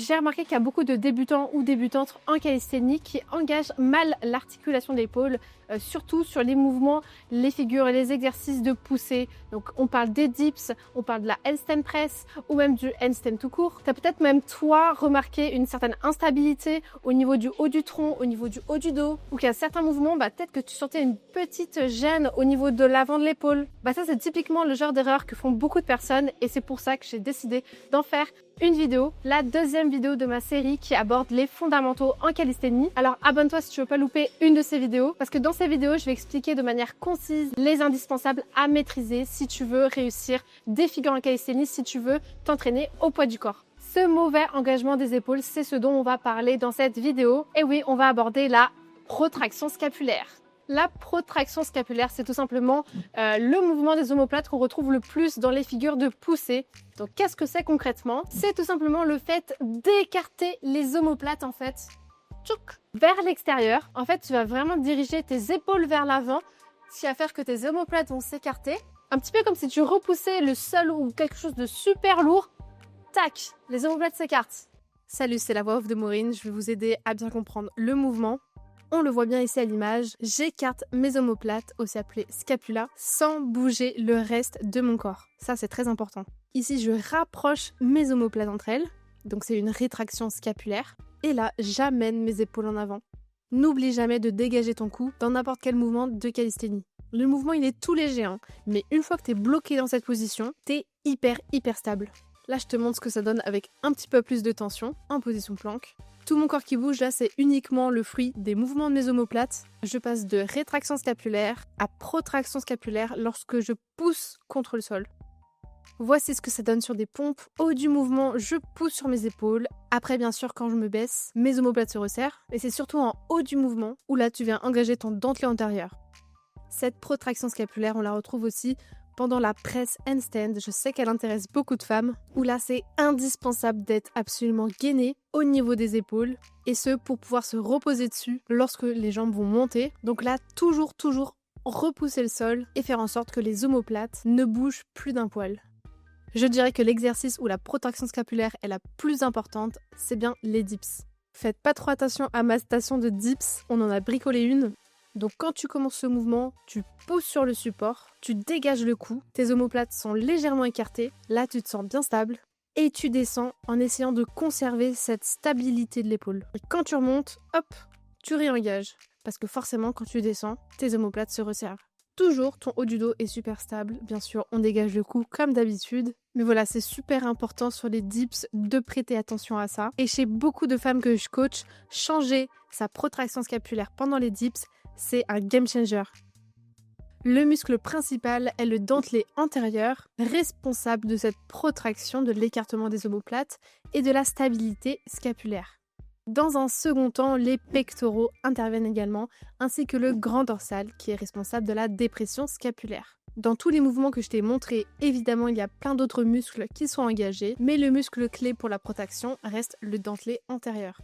J'ai remarqué qu'il y a beaucoup de débutants ou débutantes en calisthénie qui engagent mal l'articulation de l'épaule, surtout sur les mouvements, les figures et les exercices de poussée. Donc on parle des dips, on parle de la handstand press ou même du handstand tout court. Tu as peut-être même toi remarqué une certaine instabilité au niveau du haut du tronc, au niveau du haut du dos, ou qu'il y a certains mouvements, peut-être que tu sentais une petite gêne au niveau de l'avant de l'épaule. Ça c'est typiquement le genre d'erreur que font beaucoup de personnes et c'est pour ça que j'ai décidé d'en faire une vidéo, la deuxième vidéo de ma série qui aborde les fondamentaux en calisthénie. Alors abonne-toi si tu veux pas louper une de ces vidéos parce que dans ces vidéos, je vais expliquer de manière concise les indispensables à maîtriser si tu veux réussir des figures en calisthénie, si tu veux t'entraîner au poids du corps. Ce mauvais engagement des épaules, c'est ce dont on va parler dans cette vidéo. Et oui, on va aborder la protraction scapulaire. La protraction scapulaire, c'est tout simplement le mouvement des omoplates qu'on retrouve le plus dans les figures de poussée. Donc, qu'est-ce que c'est concrètement? C'est tout simplement le fait d'écarter les omoplates, en fait, vers l'extérieur. En fait, tu vas vraiment diriger tes épaules vers l'avant, ce qui va faire que tes omoplates vont s'écarter. Un petit peu comme si tu repoussais le sol ou quelque chose de super lourd. Tac, les omoplates s'écartent. Salut, c'est la voix off de Maureen. Je vais vous aider à bien comprendre le mouvement. On le voit bien ici à l'image, j'écarte mes omoplates, aussi appelées scapula, sans bouger le reste de mon corps. Ça, c'est très important. Ici, je rapproche mes omoplates entre elles, donc c'est une rétraction scapulaire. Et là, j'amène mes épaules en avant. N'oublie jamais de dégager ton cou dans n'importe quel mouvement de calisthénie. Le mouvement, il est tout léger, mais une fois que tu es bloqué dans cette position, tu es hyper stable. Là, je te montre ce que ça donne avec un petit peu plus de tension, en position planque. Tout mon corps qui bouge, là, c'est uniquement le fruit des mouvements de mes omoplates. Je passe de rétraction scapulaire à protraction scapulaire lorsque je pousse contre le sol. Voici ce que ça donne sur des pompes. Haut du mouvement, je pousse sur mes épaules. Après, bien sûr, quand je me baisse, mes omoplates se resserrent. Et c'est surtout en haut du mouvement où là, tu viens engager ton dentelé antérieur. Cette protraction scapulaire, on la retrouve aussi pendant la presse handstand. Je sais qu'elle intéresse beaucoup de femmes, où là c'est indispensable d'être absolument gainé au niveau des épaules, et ce pour pouvoir se reposer dessus lorsque les jambes vont monter. Donc là, toujours repousser le sol et faire en sorte que les omoplates ne bougent plus d'un poil. Je dirais que l'exercice où la protraction scapulaire est la plus importante, c'est bien les dips. Faites pas trop attention à ma station de dips, on en a bricolé une. Donc quand tu commences ce mouvement, tu pousses sur le support, tu dégages le cou, tes omoplates sont légèrement écartées, là tu te sens bien stable, et tu descends en essayant de conserver cette stabilité de l'épaule. Et quand tu remontes, hop, tu réengages, parce que forcément quand tu descends, tes omoplates se resserrent. Toujours, ton haut du dos est super stable, bien sûr on dégage le cou comme d'habitude, mais voilà, c'est super important sur les dips de prêter attention à ça. Et chez beaucoup de femmes que je coach, changer sa protraction scapulaire pendant les dips, c'est un game changer. Le muscle principal est le dentelé antérieur, responsable de cette protraction, de l'écartement des omoplates et de la stabilité scapulaire. Dans un second temps, les pectoraux interviennent également, ainsi que le grand dorsal qui est responsable de la dépression scapulaire. Dans tous les mouvements que je t'ai montrés, évidemment, il y a plein d'autres muscles qui sont engagés, mais le muscle clé pour la protraction reste le dentelé antérieur.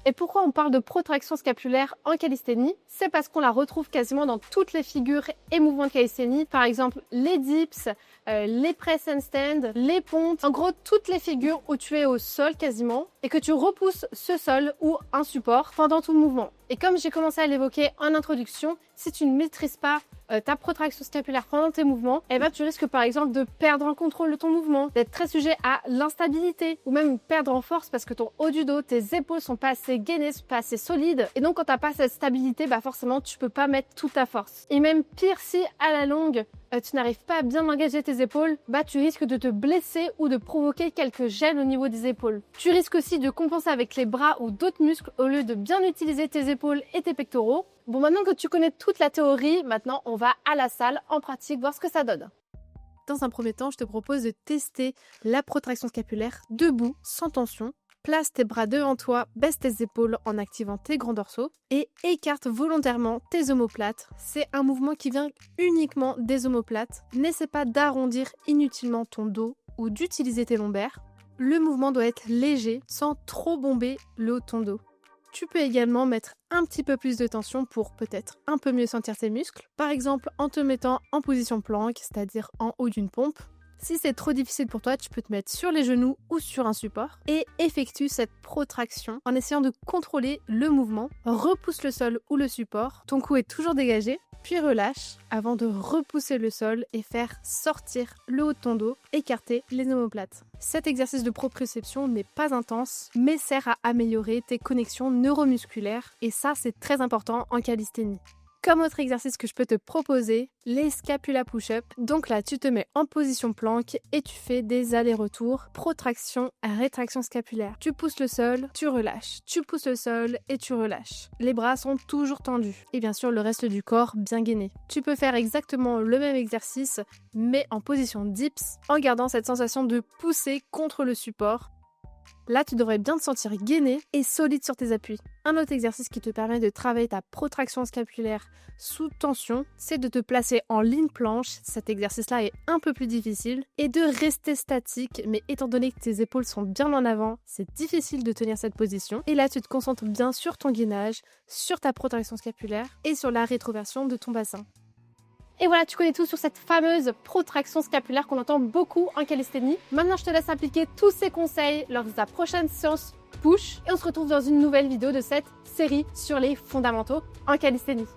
Et pourquoi on parle de protraction scapulaire en calisthénie? C'est parce qu'on la retrouve quasiment dans toutes les figures et mouvements de calisthénie. Par exemple, les dips, les press handstand, les pompes. En gros, toutes les figures où tu es au sol quasiment et que tu repousses ce sol ou un support pendant tout le mouvement. Et comme j'ai commencé à l'évoquer en introduction, si tu ne maîtrises pas ta protraction scapulaire pendant tes mouvements, tu risques par exemple de perdre le contrôle de ton mouvement, d'être très sujet à l'instabilité ou même perdre en force parce que ton haut du dos, tes épaules sont pas assez gainées, sont pas assez solides. Et donc quand t'as pas cette stabilité, forcément tu peux pas mettre toute ta force. Et même pire, si à la longue tu n'arrives pas à bien engager tes épaules, tu risques de te blesser ou de provoquer quelques gênes au niveau des épaules. Tu risques aussi de compenser avec les bras ou d'autres muscles au lieu de bien utiliser tes épaules et tes pectoraux. Bon, maintenant que tu connais toute la théorie, maintenant on va à la salle en pratique voir ce que ça donne. Dans un premier temps, je te propose de tester la protraction scapulaire debout, sans tension. Place tes bras devant toi, baisse tes épaules en activant tes grands dorsaux et écarte volontairement tes omoplates. C'est un mouvement qui vient uniquement des omoplates. N'essaie pas d'arrondir inutilement ton dos ou d'utiliser tes lombaires. Le mouvement doit être léger sans trop bomber le haut de ton dos. Tu peux également mettre un petit peu plus de tension pour peut-être un peu mieux sentir tes muscles. Par exemple en te mettant en position planque, c'est-à-dire en haut d'une pompe. Si c'est trop difficile pour toi, tu peux te mettre sur les genoux ou sur un support et effectue cette protraction en essayant de contrôler le mouvement. Repousse le sol ou le support, ton cou est toujours dégagé, puis relâche avant de repousser le sol et faire sortir le haut de ton dos, écarter les omoplates. Cet exercice de proprioception n'est pas intense, mais sert à améliorer tes connexions neuromusculaires et ça c'est très important en calisthénie. Comme autre exercice que je peux te proposer, les scapula push-up. Donc là, tu te mets en position planque et tu fais des allers-retours, protraction, rétraction scapulaire. Tu pousses le sol, tu relâches. Tu pousses le sol et tu relâches. Les bras sont toujours tendus. Et bien sûr, le reste du corps bien gainé. Tu peux faire exactement le même exercice, mais en position dips, en gardant cette sensation de pousser contre le support. Là, tu devrais bien te sentir gainé et solide sur tes appuis. Un autre exercice qui te permet de travailler ta protraction scapulaire sous tension, c'est de te placer en ligne planche. Cet exercice-là est un peu plus difficile. Et de rester statique, mais étant donné que tes épaules sont bien en avant, c'est difficile de tenir cette position. Et là, tu te concentres bien sur ton gainage, sur ta protraction scapulaire et sur la rétroversion de ton bassin. Et voilà, tu connais tout sur cette fameuse protraction scapulaire qu'on entend beaucoup en calisthénie. Maintenant, je te laisse appliquer tous ces conseils lors de ta prochaine séance push. Et on se retrouve dans une nouvelle vidéo de cette série sur les fondamentaux en calisthénie.